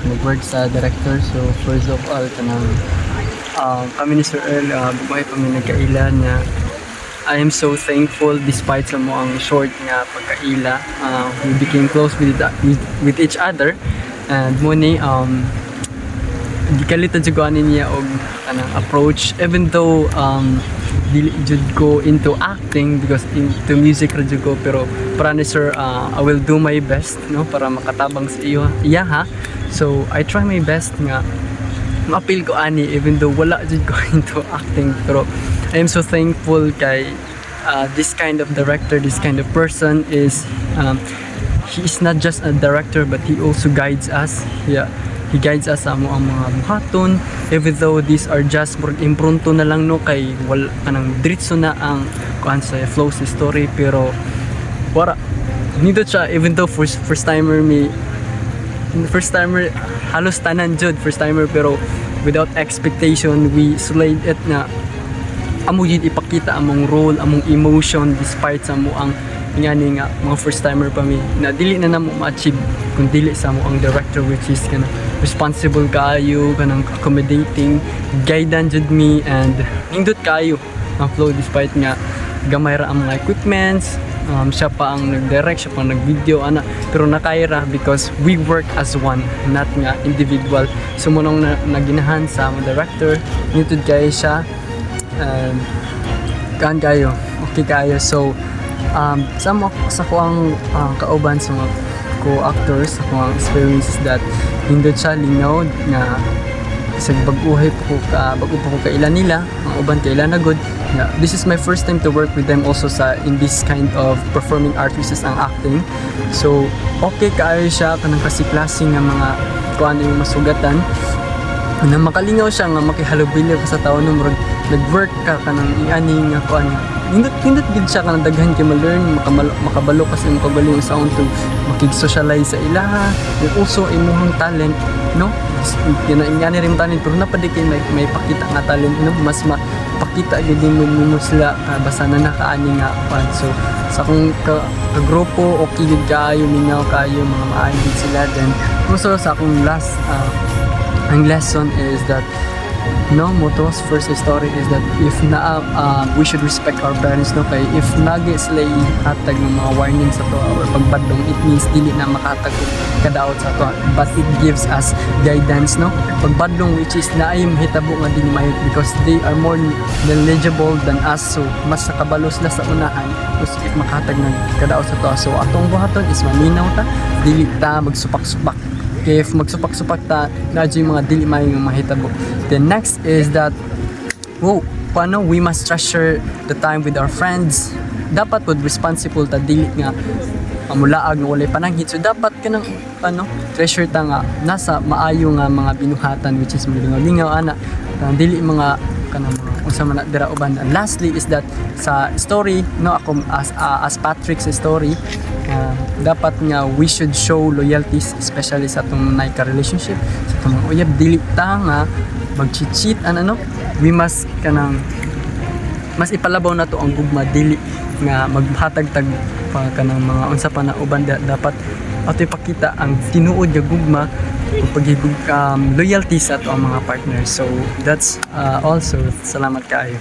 mag-work sa director. So first of all kanang kami ni Sir Earl buhay pa mi nagkaila na I am so thankful despite sa mo ang short nga pagkaila. We became close with each other and mo ni di kalitan jud ko ani niya og kanang approach even though dili jud ko into acting because into music ra jud ko, pero para ni Sir I will do my best no para makatabang sa iya ha. So I try my best nga ma-appeal ko ani even though wala jud ko into acting, pero I am so thankful kay this kind of director, this kind of person is he is not just a director but he also guides us. He guides us sa mo ang mga buhaton even though these are just impronto na lang no kay wala kanang diretso na ang kuan sa flow sa story, pero wala nito siya even though first timer halos tanan jud first timer, pero without expectation we slayed it na amo yun ipakita among role, among emotion despite sa mo ang ingani nga mga first timer pa mi na dili na namo ma-achieve kung dili sa mo ang director, which is kana responsible kaayo, kanang accommodating, guidance jud me and nindot kaayo ang flow despite nga gamay ra ang mga equipments. Siya pa ang nag-direct, siya pa ang nag-video ana, pero nakaya ra because we work as one, not nga individual. So munong naginahan sa mga director nindot kay siya kan kayo okay kayo. So sa ko ang kauban sa mga co-actors sa mga experiences that hindot siya lingaw nga isag baguhay po bago pa ko kailan nila ang uban kailan na good. This is my first time to work with them also in this kind of performing art, which is ang acting. So okay kaayo siya kanang kasi-klase nga mga kuan yung masugatan na makalingaw siya nga makihalubili ka sa tao no murag nag-work ka kanang iani nga kuan hindot gid siya kanang daghan kay ma-learn makabalo kasi makabalo yung sound to makig-socialize sa ilaha and also imuhang talent no ingani rin talent, pero napadikay may pakita nga talent no mas mapakita gid mo sila basta na nakaani nga kuan. So sa akong ka-grupo okay gid kaayo mingaw kaayo mga maayo sila. Then also sa akong last ang lesson is that no motos first story is that if we should respect our parents no kay if nagi sila hatag ng mga warning sa to or pagbadlong, it means dili na makahatag kadaot sa to, but it gives us guidance no pagbadlong, which is naay mahitabo nga dili maayot because they are more knowledgeable than us. So mas nakabalo sila sa unahan if makahatag ng kadaot sa to. So atong buhaton is maminaw ta, dili ta magsupak-supak. If magsupak-supak ta na yung mga dili may mahitabo. The next is that paano we must treasure the time with our friends. Dapat pod responsible ta dili nga amulaag nga walay pananghit. So dapat kanang treasure ta nga nasa maayo nga mga binuhatan, which is malingaw-lingaw ana dili mga kanang mga unsa man dira uban. And lastly is that sa story no ako as Patrick's story dapat nga we should show loyalties especially sa atong naika relationship sa atong mga uyab dili ta nga mag-cheat we must kanang mas ipalabaw na to ang gugma, dili nga maghatag-tag pa kanang mga unsa pa na uban. Dapat ato ipakita ang tinuod nga gugma ug paghigug loyalty sa ato ang mga partners. So that's also salamat kaayo.